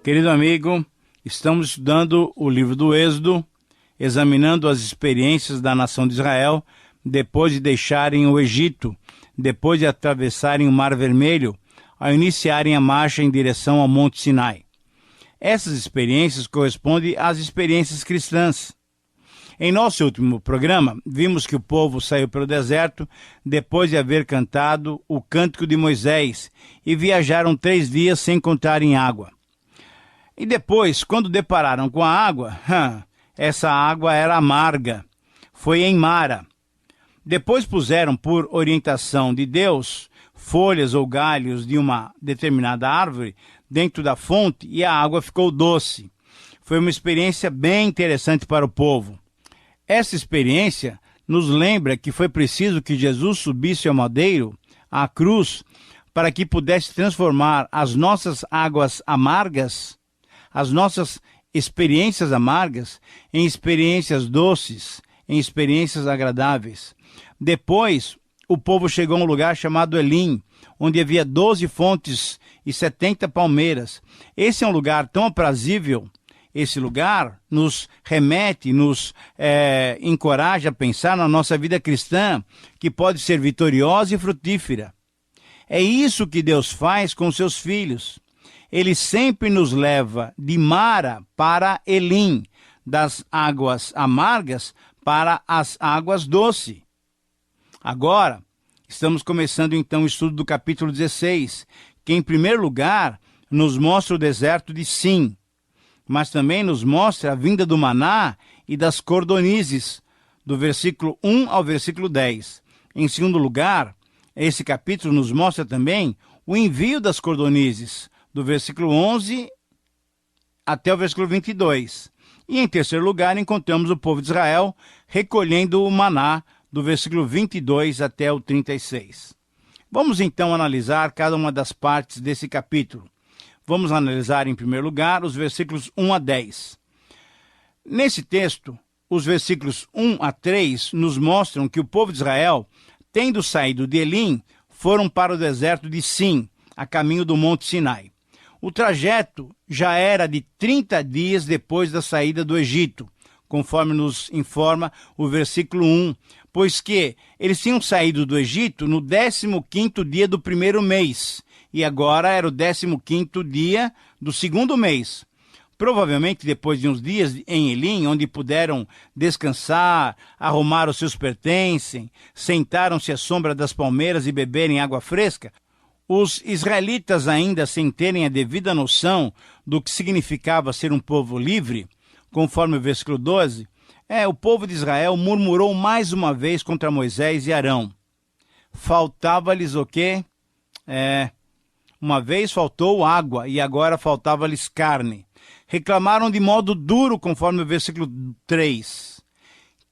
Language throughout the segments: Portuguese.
Querido amigo, estamos estudando o livro do Êxodo, examinando as experiências da nação de Israel depois de deixarem o Egito, depois de atravessarem o Mar Vermelho, ao iniciarem a marcha em direção ao Monte Sinai. Essas experiências correspondem às experiências cristãs. Em nosso último programa, vimos que o povo saiu pelo deserto depois de haver cantado o Cântico de Moisés e viajaram 3 dias sem encontrarem água. E depois, quando depararam com a água, essa água era amarga. Foi em Mara. Depois puseram por orientação de Deus folhas ou galhos de uma determinada árvore dentro da fonte e a água ficou doce. Foi uma experiência bem interessante para o povo. Essa experiência nos lembra que foi preciso que Jesus subisse ao madeiro, à cruz, para que pudesse transformar as nossas águas amargas, as nossas experiências amargas, em experiências doces, em experiências agradáveis. Depois, o povo chegou a um lugar chamado Elim, onde havia 12 fontes e 70 palmeiras. Esse é um lugar tão aprazível. Esse lugar nos remete, nos encoraja a pensar na nossa vida cristã, que pode ser vitoriosa e frutífera. É isso que Deus faz com seus filhos. Ele sempre nos leva de Mara para Elim, das águas amargas para as águas doces. Agora, estamos começando então o estudo do capítulo 16, que em primeiro lugar nos mostra o deserto de Sim, mas também nos mostra a vinda do maná e das cordonizes, do versículo 1 ao versículo 10. Em segundo lugar, esse capítulo nos mostra também o envio das cordonizes, do versículo 11 até o versículo 22. E em terceiro lugar, encontramos o povo de Israel recolhendo o maná, do versículo 22 até o 36. Vamos então analisar cada uma das partes desse capítulo. Vamos analisar em primeiro lugar os versículos 1 a 10. Nesse texto, os versículos 1 a 3 nos mostram que o povo de Israel, tendo saído de Elim, foram para o deserto de Sim, a caminho do Monte Sinai. O trajeto já era de 30 dias depois da saída do Egito, conforme nos informa o versículo 1, pois que eles tinham saído do Egito no 15º dia do primeiro mês, e agora era o 15º dia do segundo mês. Provavelmente depois de uns dias em Elim, onde puderam descansar, arrumar os seus pertences, sentaram-se à sombra das palmeiras e beberem água fresca, os israelitas, ainda sem terem a devida noção do que significava ser um povo livre, conforme o versículo 12, o povo de Israel murmurou mais uma vez contra Moisés e Arão. Faltava-lhes o quê? Uma vez faltou água e agora faltava-lhes carne. Reclamaram de modo duro, conforme o versículo 3.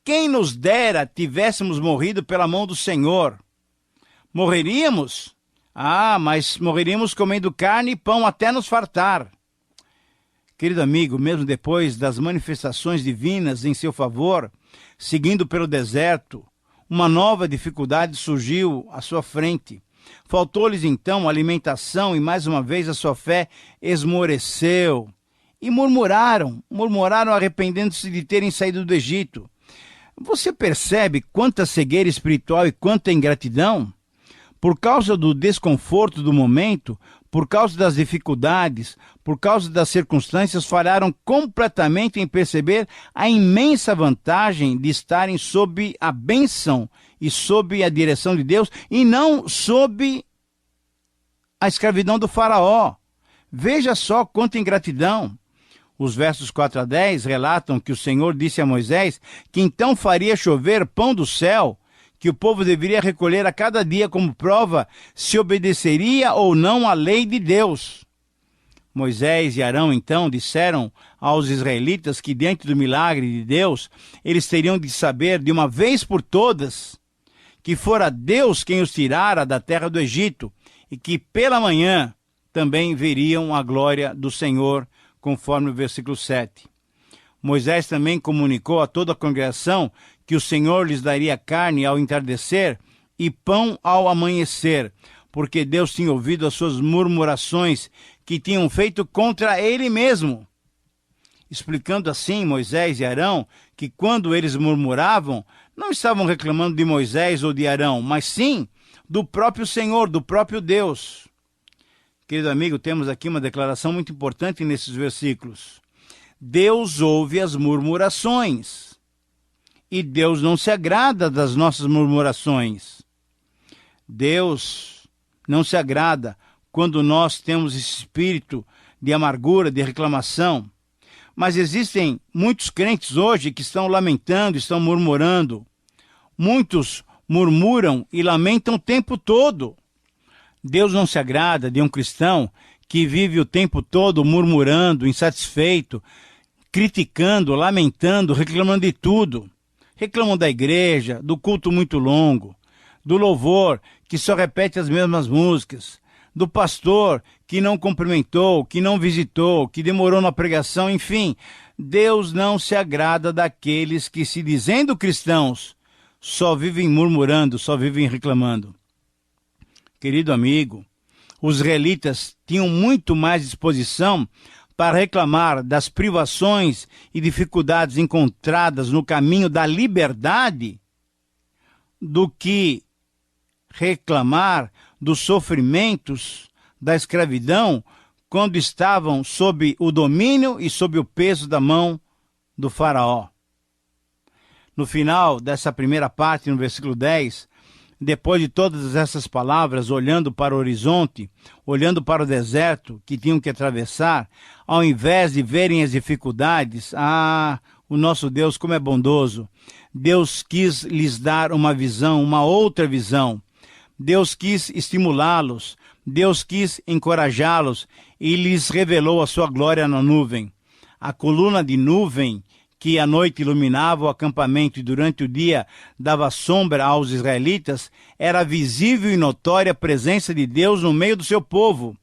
Quem nos dera tivéssemos morrido pela mão do Senhor? Morreríamos? Mas morreríamos comendo carne e pão até nos fartar. Querido amigo, mesmo depois das manifestações divinas em seu favor, seguindo pelo deserto, uma nova dificuldade surgiu à sua frente. Faltou-lhes então alimentação e mais uma vez a sua fé esmoreceu. E murmuraram arrependendo-se de terem saído do Egito. Você percebe quanta cegueira espiritual e quanta ingratidão? Por causa do desconforto do momento, por causa das dificuldades, por causa das circunstâncias, falharam completamente em perceber a imensa vantagem de estarem sob a bênção e sob a direção de Deus, e não sob a escravidão do faraó. Veja só quanta ingratidão. Os versos 4 a 10 relatam que o Senhor disse a Moisés que então faria chover pão do céu, que o povo deveria recolher a cada dia como prova se obedeceria ou não à lei de Deus. Moisés e Arão, então, disseram aos israelitas que, diante do milagre de Deus, eles teriam de saber de uma vez por todas que fora Deus quem os tirara da terra do Egito e que pela manhã também veriam a glória do Senhor, conforme o versículo 7. Moisés também comunicou a toda a congregação que o Senhor lhes daria carne ao entardecer e pão ao amanhecer, porque Deus tinha ouvido as suas murmurações que tinham feito contra ele mesmo. Explicando assim Moisés e Arão que quando eles murmuravam, não estavam reclamando de Moisés ou de Arão, mas sim do próprio Senhor, do próprio Deus. Querido amigo, temos aqui uma declaração muito importante nesses versículos. Deus ouve as murmurações e Deus não se agrada das nossas murmurações. Deus não se agrada quando nós temos esse espírito de amargura, de reclamação. Mas existem muitos crentes hoje que estão lamentando, estão murmurando. Muitos murmuram e lamentam o tempo todo. Deus não se agrada de um cristão que vive o tempo todo murmurando, insatisfeito, criticando, lamentando, reclamando de tudo. Reclamam da igreja, do culto muito longo, do louvor que só repete as mesmas músicas, do pastor que não cumprimentou, que não visitou, que demorou na pregação, enfim. Deus não se agrada daqueles que, se dizendo cristãos, só vivem murmurando, só vivem reclamando. Querido amigo, os israelitas tinham muito mais disposição para reclamar das privações e dificuldades encontradas no caminho da liberdade do que reclamar dos sofrimentos da escravidão quando estavam sob o domínio e sob o peso da mão do faraó. No final dessa primeira parte, no versículo 10, depois de todas essas palavras, olhando para o horizonte, olhando para o deserto que tinham que atravessar, ao invés de verem as dificuldades, o nosso Deus como é bondoso. Deus quis lhes dar uma visão, uma outra visão. Deus quis estimulá-los, Deus quis encorajá-los e lhes revelou a sua glória na nuvem. A coluna de nuvem que à noite iluminava o acampamento e durante o dia dava sombra aos israelitas, era visível e notória a presença de Deus no meio do seu povo.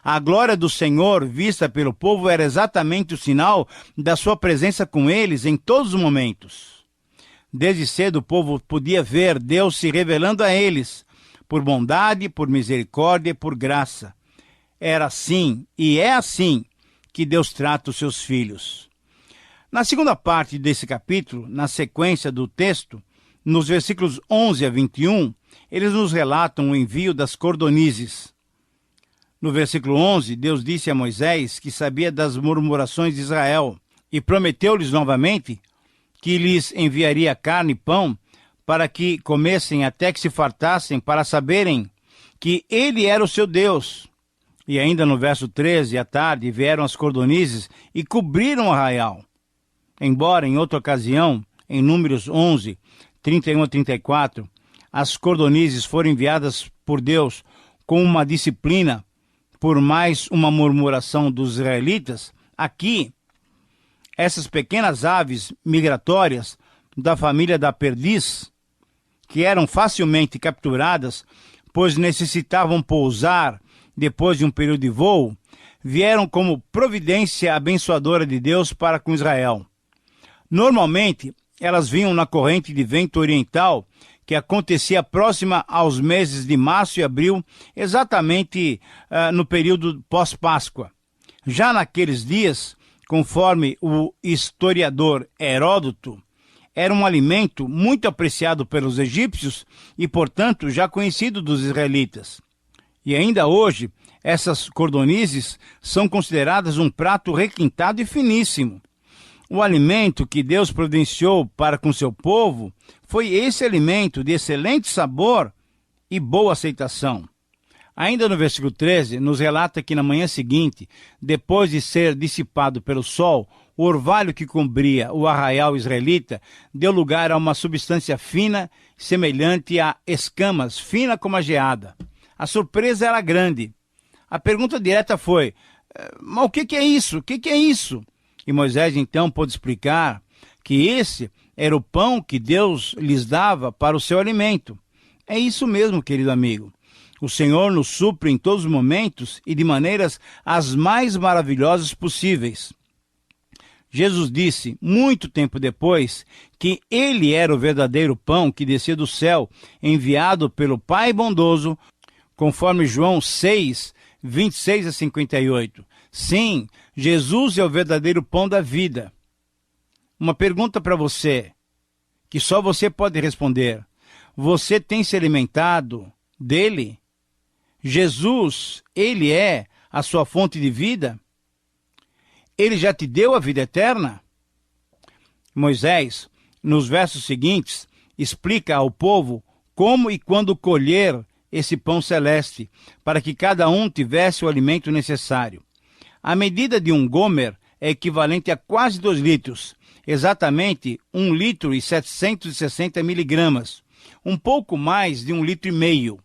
A glória do Senhor, vista pelo povo, era exatamente o sinal da sua presença com eles em todos os momentos. Desde cedo o povo podia ver Deus se revelando a eles, por bondade, por misericórdia e por graça. Era assim e é assim que Deus trata os seus filhos. Na segunda parte desse capítulo, na sequência do texto, nos versículos 11 a 21, eles nos relatam o envio das cordonizes. No versículo 11, Deus disse a Moisés que sabia das murmurações de Israel e prometeu-lhes novamente que lhes enviaria carne e pão para que comessem até que se fartassem, para saberem que ele era o seu Deus. E ainda no verso 13, à tarde, vieram as cordonizes e cobriram o arraial. Embora, em outra ocasião, em Números 11, 31 a 34, as cordonizes foram enviadas por Deus com uma disciplina por mais uma murmuração dos israelitas, aqui, essas pequenas aves migratórias da família da perdiz, que eram facilmente capturadas, pois necessitavam pousar depois de um período de voo, vieram como providência abençoadora de Deus para com Israel. Normalmente, elas vinham na corrente de vento oriental, que acontecia próxima aos meses de março e abril, exatamente no período pós-Páscoa. Já naqueles dias, conforme o historiador Heródoto, era um alimento muito apreciado pelos egípcios e, portanto, já conhecido dos israelitas. E ainda hoje, essas cordonizes são consideradas um prato requintado e finíssimo. O alimento que Deus providenciou para com seu povo foi esse alimento de excelente sabor e boa aceitação. Ainda no versículo 13, nos relata que na manhã seguinte, depois de ser dissipado pelo sol, o orvalho que cobria o arraial israelita deu lugar a uma substância fina, semelhante a escamas, fina como a geada. A surpresa era grande. A pergunta direta foi, mas o que é isso? O que é isso? E Moisés então pôde explicar que esse era o pão que Deus lhes dava para o seu alimento. É isso mesmo, querido amigo. O Senhor nos supre em todos os momentos e de maneiras as mais maravilhosas possíveis. Jesus disse, muito tempo depois, que ele era o verdadeiro pão que descia do céu, enviado pelo Pai bondoso, conforme João 6, 26 a 58. Sim, Jesus é o verdadeiro pão da vida. Uma pergunta para você, que só você pode responder. Você tem se alimentado dele? Jesus, ele é a sua fonte de vida? Ele já te deu a vida eterna? Moisés, nos versos seguintes, explica ao povo como e quando colher esse pão celeste, para que cada um tivesse o alimento necessário. A medida de um gomer é equivalente a quase 2 litros, exatamente 1 litro e 760 miligramas, um pouco mais de 1,5 litro.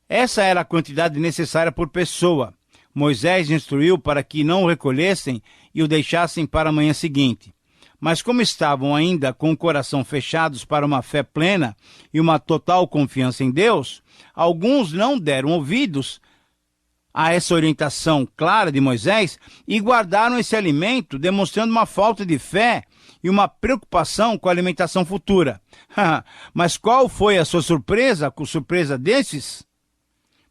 Essa era a quantidade necessária por pessoa. Moisés instruiu para que não o recolhessem e o deixassem para a manhã seguinte. Mas como estavam ainda com o coração fechados para uma fé plena e uma total confiança em Deus, alguns não deram ouvidos a essa orientação clara de Moisés e guardaram esse alimento, demonstrando uma falta de fé e uma preocupação com a alimentação futura. Mas qual foi a sua surpresa, com surpresa desses?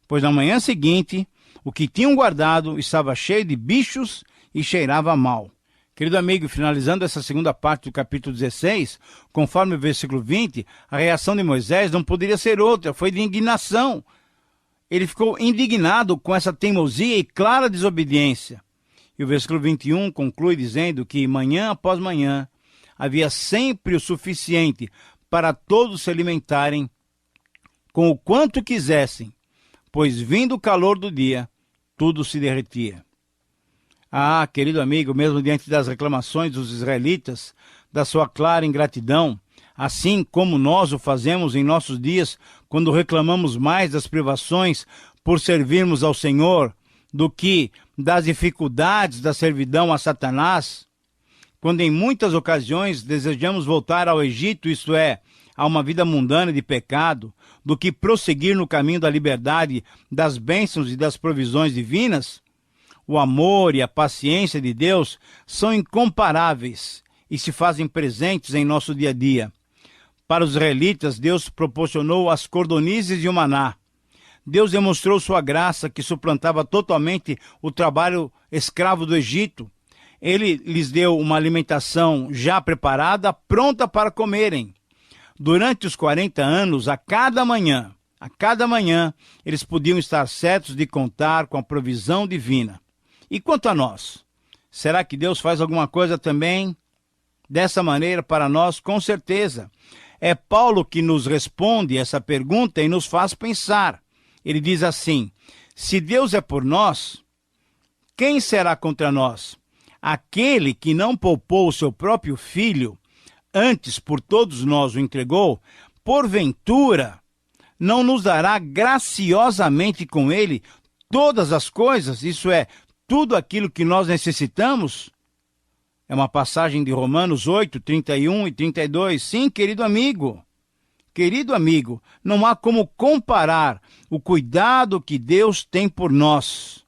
Pois na manhã seguinte, o que tinham guardado estava cheio de bichos e cheirava mal. Querido amigo, finalizando essa segunda parte do capítulo 16, conforme o versículo 20, a reação de Moisés não poderia ser outra, foi de indignação. Ele ficou indignado com essa teimosia e clara desobediência. E o versículo 21 conclui dizendo que manhã após manhã havia sempre o suficiente para todos se alimentarem com o quanto quisessem, pois vindo o calor do dia, tudo se derretia. Ah, querido amigo, mesmo diante das reclamações dos israelitas, da sua clara ingratidão, assim como nós o fazemos em nossos dias, quando reclamamos mais das privações por servirmos ao Senhor do que das dificuldades da servidão a Satanás, quando em muitas ocasiões desejamos voltar ao Egito, isto é, a uma vida mundana de pecado, do que prosseguir no caminho da liberdade, das bênçãos e das provisões divinas, o amor e a paciência de Deus são incomparáveis e se fazem presentes em nosso dia a dia. Para os israelitas, Deus proporcionou as cordonizes e o maná. Deus demonstrou sua graça, que suplantava totalmente o trabalho escravo do Egito. Ele lhes deu uma alimentação já preparada, pronta para comerem. Durante os 40 anos, a cada manhã, eles podiam estar certos de contar com a provisão divina. E quanto a nós? Será que Deus faz alguma coisa também dessa maneira para nós? Com certeza. É Paulo que nos responde essa pergunta e nos faz pensar. Ele diz assim: se Deus é por nós, quem será contra nós? Aquele que não poupou o seu próprio filho, antes por todos nós o entregou, porventura não nos dará graciosamente com ele todas as coisas, isso é, tudo aquilo que nós necessitamos? É uma passagem de Romanos 8, 31 e 32. Sim, querido amigo, não há como comparar o cuidado que Deus tem por nós.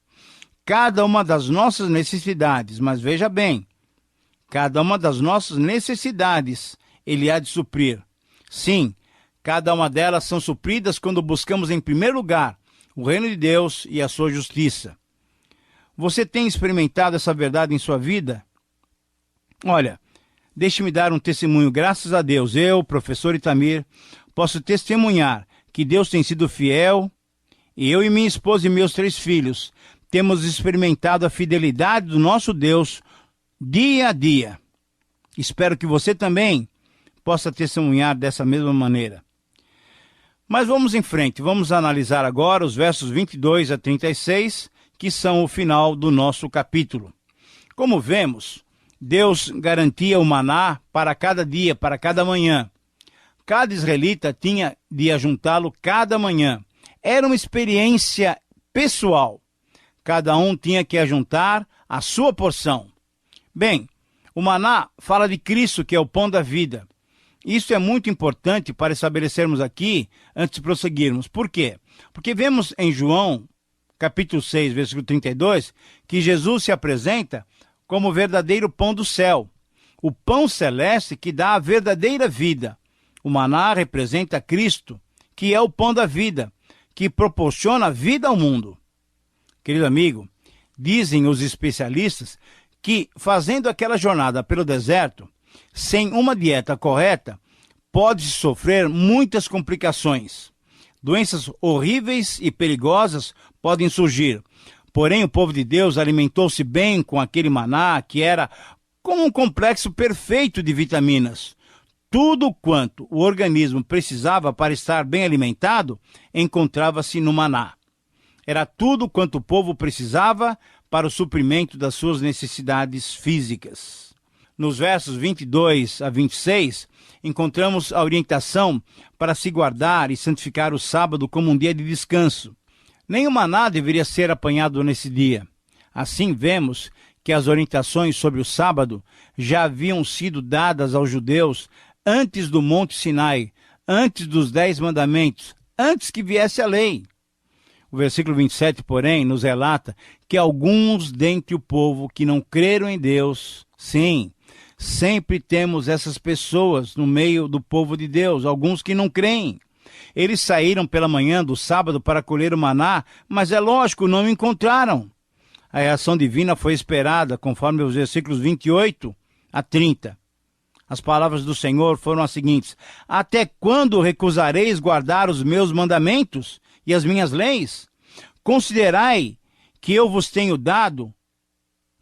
Cada uma das nossas necessidades, mas veja bem, cada uma das nossas necessidades Ele há de suprir. Sim, cada uma delas são supridas quando buscamos em primeiro lugar o reino de Deus e a sua justiça. Você tem experimentado essa verdade em sua vida? Olha, deixe-me dar um testemunho. Graças a Deus, eu, professor Itamir, posso testemunhar que Deus tem sido fiel e eu e minha esposa e meus 3 filhos temos experimentado a fidelidade do nosso Deus dia a dia. Espero que você também possa testemunhar dessa mesma maneira. Mas vamos em frente, vamos analisar agora os versos 22 a 36, que são o final do nosso capítulo. Como vemos, Deus garantia o maná para cada dia, para cada manhã. Cada israelita tinha de ajuntá-lo cada manhã. Era uma experiência pessoal. Cada um tinha que ajuntar a sua porção. Bem, o maná fala de Cristo, que é o pão da vida. Isso é muito importante para estabelecermos aqui, antes de prosseguirmos. Por quê? Porque vemos em João, capítulo 6, versículo 32, que Jesus se apresenta como o verdadeiro pão do céu, o pão celeste que dá a verdadeira vida. O maná representa Cristo, que é o pão da vida, que proporciona vida ao mundo. Querido amigo, dizem os especialistas que fazendo aquela jornada pelo deserto, sem uma dieta correta, pode-se sofrer muitas complicações. Doenças horríveis e perigosas podem surgir. Porém, o povo de Deus alimentou-se bem com aquele maná que era como um complexo perfeito de vitaminas. Tudo quanto o organismo precisava para estar bem alimentado encontrava-se no maná. Era tudo quanto o povo precisava para o suprimento das suas necessidades físicas. Nos versos 22 a 26, encontramos a orientação para se guardar e santificar o sábado como um dia de descanso. Nem o maná deveria ser apanhado nesse dia. Assim vemos que as orientações sobre o sábado já haviam sido dadas aos judeus antes do Monte Sinai, antes dos 10 mandamentos, antes que viesse a lei. O versículo 27, porém, nos relata que alguns dentre o povo que não creram em Deus, sim, sempre temos essas pessoas no meio do povo de Deus, alguns que não creem. Eles saíram pela manhã do sábado para colher o maná, mas é lógico, não o encontraram. A reação divina foi esperada, conforme os versículos 28 a 30. As palavras do Senhor foram as seguintes: até quando recusareis guardar os meus mandamentos e as minhas leis? Considerai que eu vos tenho dado,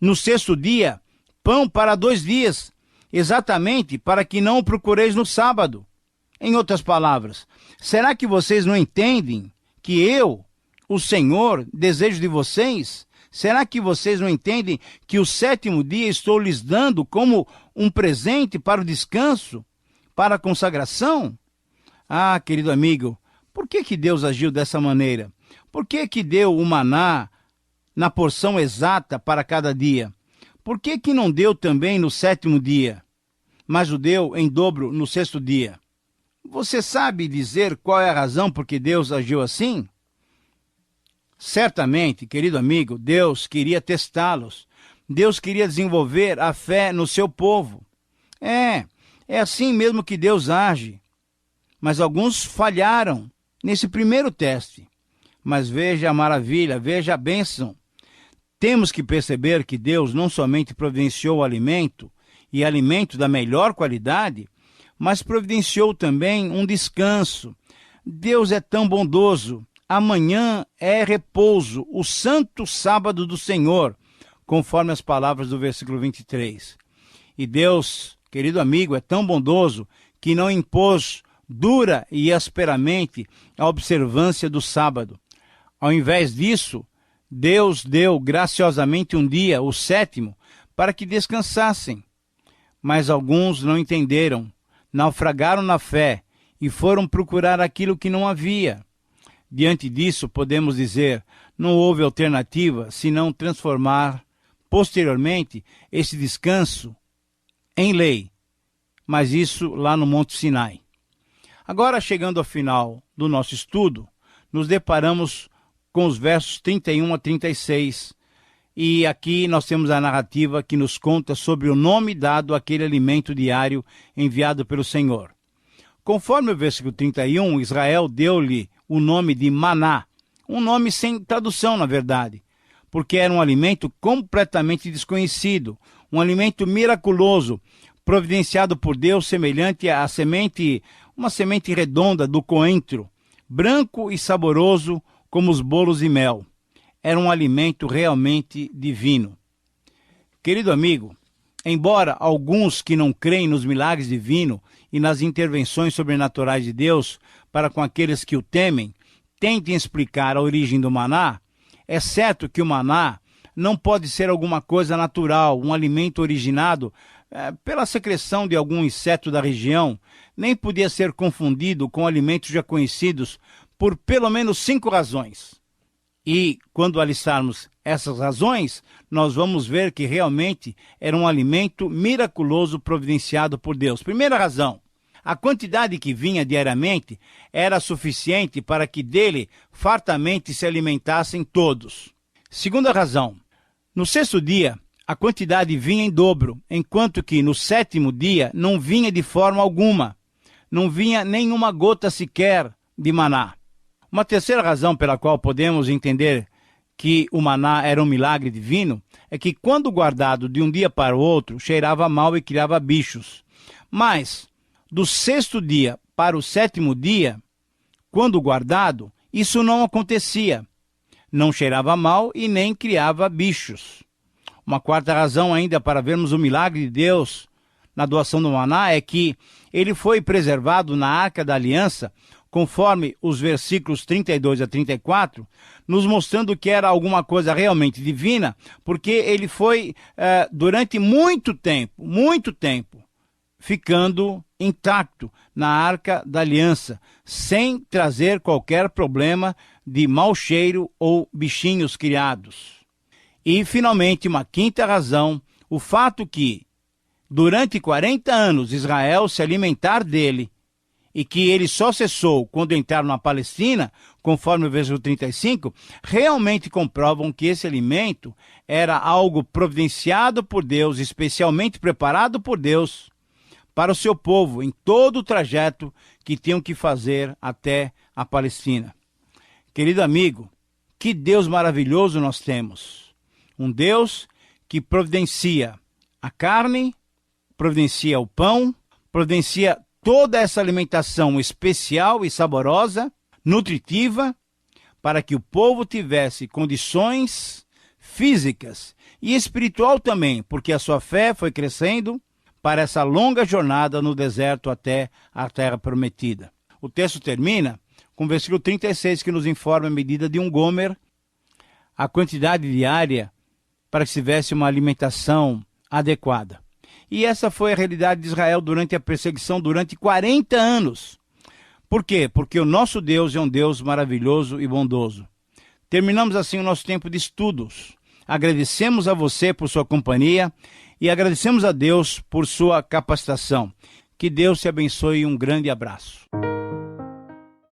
no 6º dia, pão para 2 dias, exatamente para que não o procureis no sábado. Em outras palavras, será que vocês não entendem que eu, o Senhor, desejo de vocês? Será que vocês não entendem que o 7º dia estou lhes dando como um presente para o descanso, para a consagração? Ah, querido amigo, por que Deus agiu dessa maneira? Por que deu o maná na porção exata para cada dia? Por que não deu também no 7º dia, mas o deu em dobro no 6º dia? Você sabe dizer qual é a razão por que Deus agiu assim? Certamente, querido amigo, Deus queria testá-los. Deus queria desenvolver a fé no seu povo. É assim mesmo que Deus age. Mas alguns falharam nesse primeiro teste. Mas veja a maravilha, veja a bênção. Temos que perceber que Deus não somente providenciou o alimento, e alimento da melhor qualidade, mas providenciou também um descanso. Deus é tão bondoso. Amanhã é repouso, o santo sábado do Senhor, conforme as palavras do versículo 23. E Deus, querido amigo, é tão bondoso que não impôs dura e asperamente a observância do sábado. Ao invés disso, Deus deu graciosamente um dia, o 7º, para que descansassem. Mas alguns não entenderam, naufragaram na fé e foram procurar aquilo que não havia. Diante disso, podemos dizer, não houve alternativa senão transformar posteriormente esse descanso em lei, mas isso lá no Monte Sinai. Agora, chegando ao final do nosso estudo, nos deparamos com os versos 31 a 36, e aqui nós temos a narrativa que nos conta sobre o nome dado àquele alimento diário enviado pelo Senhor. Conforme o versículo 31, Israel deu-lhe o nome de maná, um nome sem tradução, na verdade, porque era um alimento completamente desconhecido, um alimento miraculoso, providenciado por Deus, semelhante à semente, uma semente redonda do coentro, branco e saboroso como os bolos de mel. Era um alimento realmente divino. Querido amigo, embora alguns que não creem nos milagres divinos e nas intervenções sobrenaturais de Deus para com aqueles que o temem, tentem explicar a origem do maná, é certo que o maná não pode ser alguma coisa natural, um alimento originado pela secreção de algum inseto da região, nem podia ser confundido com alimentos já conhecidos por pelo menos 5 razões. E, quando alistarmos essas razões, nós vamos ver que realmente era um alimento miraculoso providenciado por Deus. Primeira razão, a quantidade que vinha diariamente era suficiente para que dele fartamente se alimentassem todos. Segunda razão, no 6º dia, a quantidade vinha em dobro, enquanto que no 7º dia não vinha de forma alguma, não vinha nenhuma gota sequer de maná. Uma terceira razão pela qual podemos entender que o maná era um milagre divino é que, quando guardado de um dia para o outro, cheirava mal e criava bichos. Mas, do 6º dia para o 7º dia, quando guardado, isso não acontecia. Não cheirava mal e nem criava bichos. Uma quarta razão ainda para vermos o milagre de Deus na doação do maná é que ele foi preservado na Arca da Aliança, conforme os versículos 32 a 34, nos mostrando que era alguma coisa realmente divina, porque ele foi, durante muito tempo, ficando intacto na Arca da Aliança, sem trazer qualquer problema de mau cheiro ou bichinhos criados. E, finalmente, uma quinta razão, o fato que, durante 40 anos, Israel se alimentar dele, e que ele só cessou quando entraram na Palestina, conforme o versículo 35, realmente comprovam que esse alimento era algo providenciado por Deus, especialmente preparado por Deus para o seu povo, em todo o trajeto que tinham que fazer até a Palestina. Querido amigo, que Deus maravilhoso nós temos. Um Deus que providencia a carne, providencia o pão, providencia toda essa alimentação especial e saborosa, nutritiva, para que o povo tivesse condições físicas e espiritual também, porque a sua fé foi crescendo para essa longa jornada no deserto até a terra prometida. O texto termina com o versículo 36, que nos informa a medida de um gomer, a quantidade diária para que se tivesse uma alimentação adequada. E essa foi a realidade de Israel durante a perseguição, durante 40 anos. Por quê? Porque o nosso Deus é um Deus maravilhoso e bondoso. Terminamos assim o nosso tempo de estudos. Agradecemos a você por sua companhia e agradecemos a Deus por sua capacitação. Que Deus te abençoe e um grande abraço.